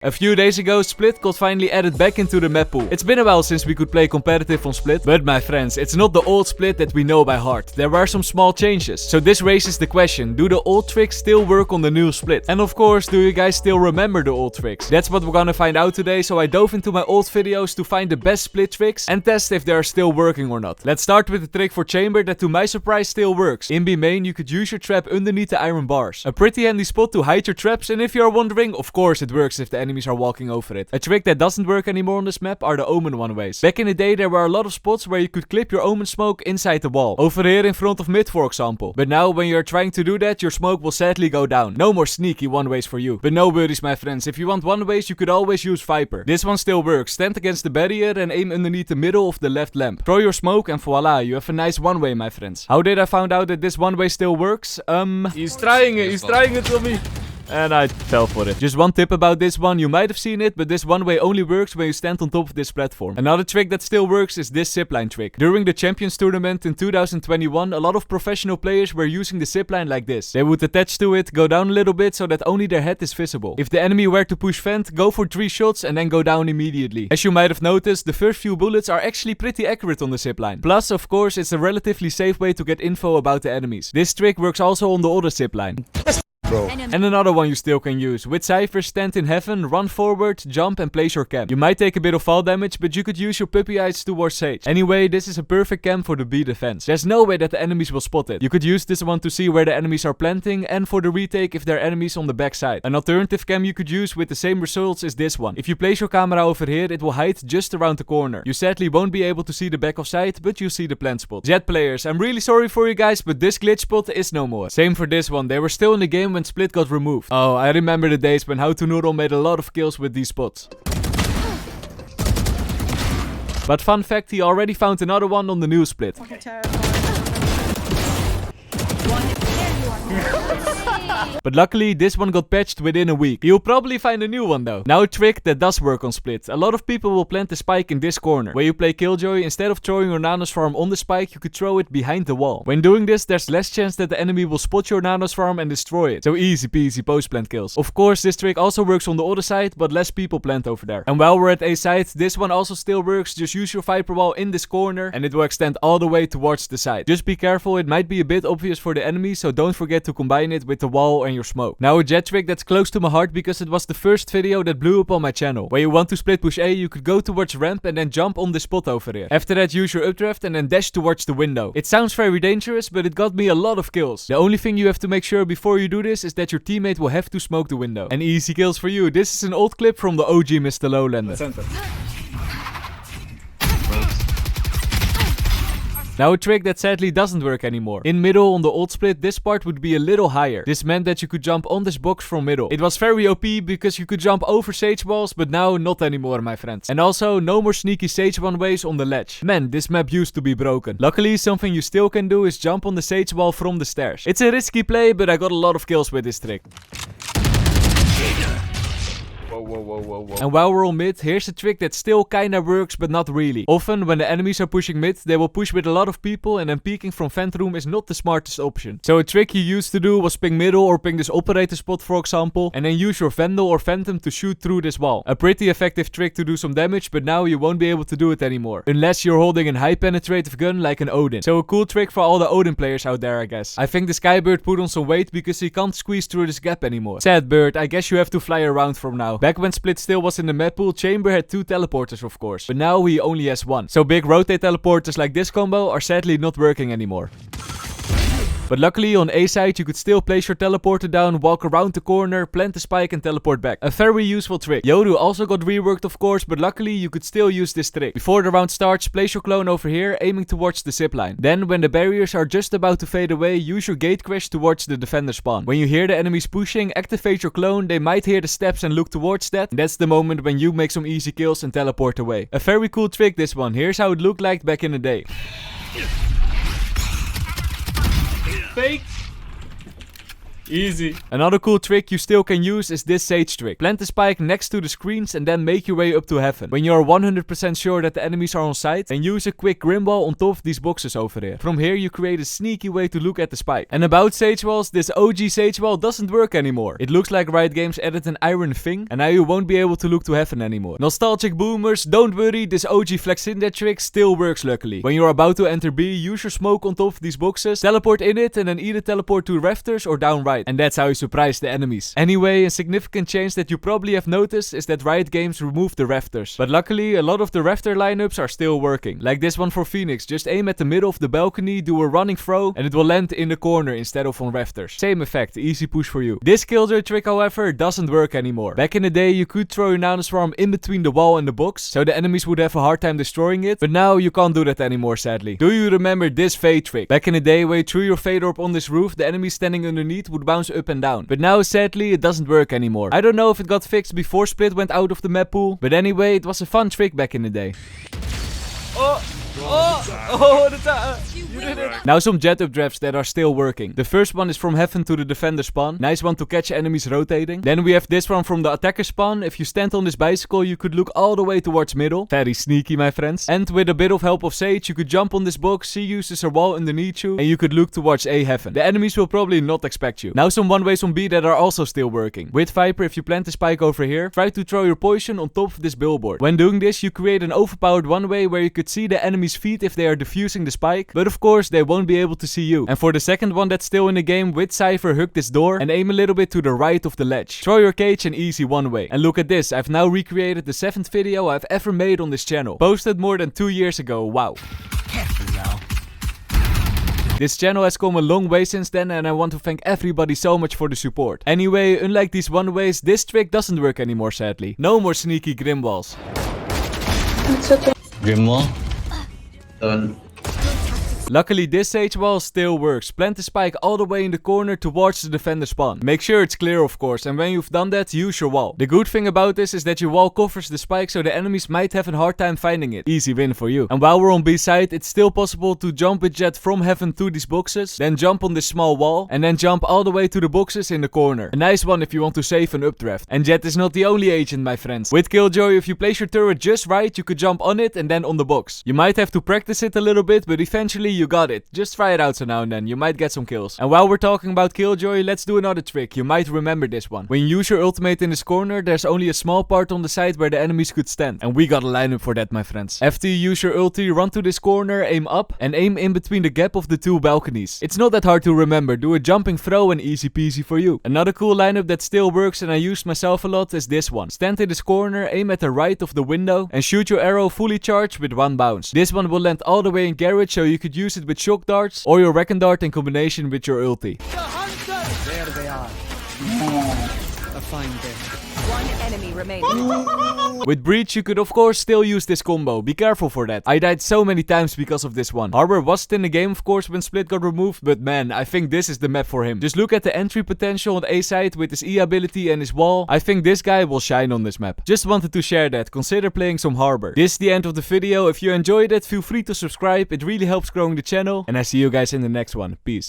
A few days ago, Split got finally added back into the map pool. It's been a while since we could play competitive on Split, but my friends, it's not the old Split that we know by heart. There were some small changes. So this raises the question, do the old tricks still work on the new Split? And of course, do you guys still remember the old tricks? That's what we're gonna find out today, so I dove into my old videos to find the best Split tricks and test if they are still working or not. Let's start with the trick for Chamber that to my surprise still works. In B main, you could use your trap underneath the iron bars. A pretty handy spot to hide your traps, and if you are wondering, of course it works if the enemies are walking over it. A trick that doesn't work anymore on this map are the omen one-ways. Back in the day there were a lot of spots where you could clip your omen smoke inside the wall. Over here in front of mid for example. But now when you're trying to do that, your smoke will sadly go down. No more sneaky one-ways for you. But no worries my friends, if you want one-ways you could always use Viper. This one still works. Stand against the barrier and aim underneath the middle of the left lamp. Throw your smoke and voila, you have a nice one-way my friends. How did I find out that this one-way still works? He's trying it to me. And I fell for it. Just one tip about this one, you might have seen it, but this one way only works when you stand on top of this platform. Another trick that still works is this zipline trick. During the Champions Tournament in 2021, a lot of professional players were using the zipline like this. They would attach to it, go down a little bit so that only their head is visible. If the enemy were to push vent, go for 3 shots and then go down immediately. As you might have noticed, the first few bullets are actually pretty accurate on the zipline. Plus, of course, it's a relatively safe way to get info about the enemies. This trick works also on the other zipline. Bro. And another one you still can use. With Cypher, stand in heaven, run forward, jump and place your camp. You might take a bit of fall damage, but you could use your puppy eyes towards Sage. Anyway, this is a perfect camp for the B defense. There's no way that the enemies will spot it. You could use this one to see where the enemies are planting and for the retake if there are enemies on the backside. An alternative cam you could use with the same results is this one. If you place your camera over here, it will hide just around the corner. You sadly won't be able to see the back of sight, but you see the plant spot. Jet players, I'm really sorry for you guys, but this glitch spot is no more. Same for this one. They were still in the game when Split got removed. Oh, I remember the days when How to Noodle made a lot of kills with these spots. But fun fact, he already found another one on the new Split. But luckily, this one got patched within a week. You'll probably find a new one though. Now a trick that does work on Split. A lot of people will plant the spike in this corner. When you play Killjoy, instead of throwing your Nanos farm on the spike, you could throw it behind the wall. When doing this, there's less chance that the enemy will spot your Nanos farm and destroy it. So easy peasy post-plant kills. Of course, this trick also works on the other side, but less people plant over there. And while we're at A side, this one also still works. Just use your Viper wall in this corner and it will extend all the way towards the side. Just be careful, it might be a bit obvious for the enemy, so don't forget to combine it with the wall and your smoke. Now a jet trick that's close to my heart because it was the first video that blew up on my channel. When you want to split push A, you could go towards ramp and then jump on the spot over here. After that, use your updraft and then dash towards the window. It sounds very dangerous, but it got me a lot of kills. The only thing you have to make sure before you do this is that your teammate will have to smoke the window. And easy kills for you. This is an old clip from the OG MrLowlander. Now a trick that sadly doesn't work anymore. In middle on the old Split, this part would be a little higher. This meant that you could jump on this box from middle. It was very OP because you could jump over Sage walls, but now not anymore my friends. And also no more sneaky Sage one-ways on the ledge. Man, this map used to be broken. Luckily, something you still can do is jump on the Sage wall from the stairs. It's a risky play, but I got a lot of kills with this trick. Whoa. And while we're on mid, here's a trick that still kinda works, but not really. Often, when the enemies are pushing mid, they will push with a lot of people and then peeking from vent room is not the smartest option. So a trick you used to do was ping middle or ping this operator spot for example, and then use your Vandal or Phantom to shoot through this wall. A pretty effective trick to do some damage, but now you won't be able to do it anymore. Unless you're holding a high penetrative gun like an Odin. So a cool trick for all the Odin players out there I guess. I think the Skybird put on some weight because he can't squeeze through this gap anymore. Sad bird, I guess you have to fly around from now. Back when Split still was in the map pool, Chamber had 2 teleporters of course, but now he only has 1. So big rotate teleporters like this combo are sadly not working anymore. But luckily on A side you could still place your teleporter down, walk around the corner, plant the spike and teleport back. A very useful trick. Yoru also got reworked of course, but luckily you could still use this trick. Before the round starts, place your clone over here, aiming towards the zipline. Then when the barriers are just about to fade away, use your gate crash towards the defender spawn. When you hear the enemies pushing, activate your clone, they might hear the steps and look towards that. And that's the moment when you make some easy kills and teleport away. A very cool trick this one. Here's how it looked like back in the day. Fake. Easy. Another cool trick you still can use is this sage trick. Plant the spike next to the screens and then make your way up to heaven. When you are 100% sure that the enemies are on site, then use a quick grim wall on top of these boxes over here. From here you create a sneaky way to look at the spike. And about sage walls, this OG sage wall doesn't work anymore. It looks like Riot Games added an iron thing, and now you won't be able to look to heaven anymore. Nostalgic boomers, don't worry, this OG flex in that trick still works luckily. When you're about to enter B, use your smoke on top of these boxes, teleport in it, and then either teleport to rafters or down right. And that's how you surprise the enemies. Anyway, a significant change that you probably have noticed is that Riot Games removed the rafters. But luckily, a lot of the rafter lineups are still working. Like this one for Phoenix, just aim at the middle of the balcony, do a running throw, and it will land in the corner instead of on rafters. Same effect, easy push for you. This killjoy trick, however, doesn't work anymore. Back in the day, you could throw your Nana Swarm in between the wall and the box, so the enemies would have a hard time destroying it, but now you can't do that anymore, sadly. Do you remember this fade trick? Back in the day, when you threw your fade orb on this roof, the enemies standing underneath would bounce up and down. But now, sadly, it doesn't work anymore. I don't know if it got fixed before Split went out of the map pool, but anyway, it was a fun trick back in the day. You did it. Now some jet updrafts that are still working. The first one is from heaven to the defender spawn. Nice one to catch enemies rotating. Then we have this one from the attacker spawn. If you stand on this bicycle, you could look all the way towards middle. Very sneaky, my friends. And with a bit of help of Sage, you could jump on this box, C uses a wall underneath you, and you could look towards A heaven. The enemies will probably not expect you. Now some one-ways on B that are also still working. With Viper, if you plant the spike over here, try to throw your poison on top of this billboard. When doing this, you create an overpowered one-way where you could see the enemy's feet if they are defusing the spike, but of course they won't be able to see you. And for the second one that's still in the game, with Cypher, hug this door and aim a little bit to the right of the ledge. Throw your cage and easy one way. And look at this, I've now recreated the 7th video I've ever made on this channel. Posted more than 2 years ago, wow. Careful now. This channel has come a long way since then, and I want to thank everybody so much for the support. Anyway, unlike these one-ways, this trick doesn't work anymore, sadly. No more sneaky grim walls. It's okay. Grim wall? Done. Luckily, this sage wall still works. Plant the spike all the way in the corner towards the defender spawn. Make sure it's clear, of course, and when you've done that, use your wall. The good thing about this is that your wall covers the spike, so the enemies might have a hard time finding it. Easy win for you. And while we're on B side, it's still possible to jump with Jet from heaven to these boxes, then jump on this small wall, and then jump all the way to the boxes in the corner. A nice one if you want to save an updraft. And Jet is not the only agent, my friends. With Killjoy, if you place your turret just right, you could jump on it and then on the box. You might have to practice it a little bit, but eventually you got it. Just try it out so now and then, you might get some kills. And while we're talking about Killjoy, let's do another trick. You might remember this one. When you use your ultimate in this corner, there's only a small part on the side where the enemies could stand. And we got a lineup for that, my friends. After you use your ulti, run to this corner, aim up, and aim in between the gap of the two balconies. It's not that hard to remember. Do a jumping throw and easy peasy for you. Another cool lineup that still works and I used myself a lot is this one. Stand in this corner, aim at the right of the window, and shoot your arrow fully charged with one bounce. This one will land all the way in garage, so you could use it with shock darts or your Wrecking Dart in combination with your ulti. There they are. A fine day. One enemy remaining. With Breach, you could of course still use this combo. Be careful for that. I died so many times because of this one. Harbor wasn't in the game, of course, when Split got removed, but man, I think this is the map for him. Just look at the entry potential on A side with his E ability and his wall. I think this guy will shine on this map. Just wanted to share that. Consider playing some Harbor. This is the end of the video. If you enjoyed it, feel free to subscribe. It really helps growing the channel. And I see you guys in the next one. Peace.